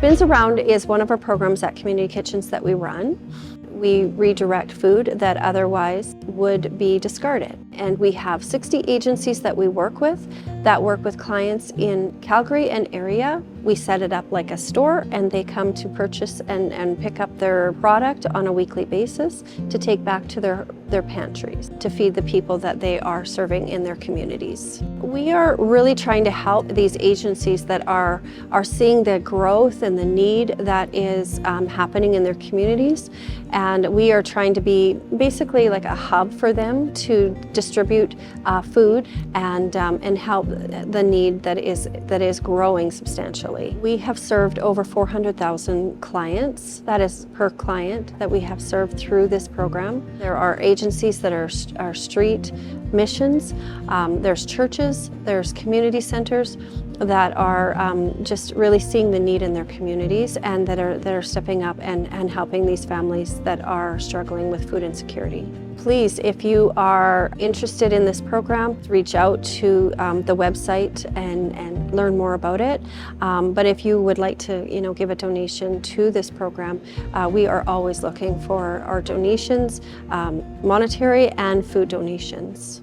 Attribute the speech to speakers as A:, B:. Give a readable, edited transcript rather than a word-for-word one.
A: Spinz-A-Round is one of our programs at community kitchens that we run. We redirect food that otherwise would be discarded. And we have 60 agencies that we work with clients in Calgary and area. We set it up like a store and they come to purchase and pick up their product on a weekly basis to take back to their pantries to feed the people that they are serving in their communities. We are really trying to help these agencies that are seeing the growth and the need that is happening in their communities, and we are trying to be basically like a hub for them to distribute food and help the need that is growing substantially. We have served over 400,000 clients. That is per client that we have served through this program. There are agencies that are street missions, there's churches, there's community centers that are just really seeing the need in their communities and that are stepping up and helping these families that are struggling with food insecurity. Please, if you are interested in this program, reach out to the website and learn more about it. But if you would like to, give a donation to this program, we are always looking for our donations, monetary and food donations.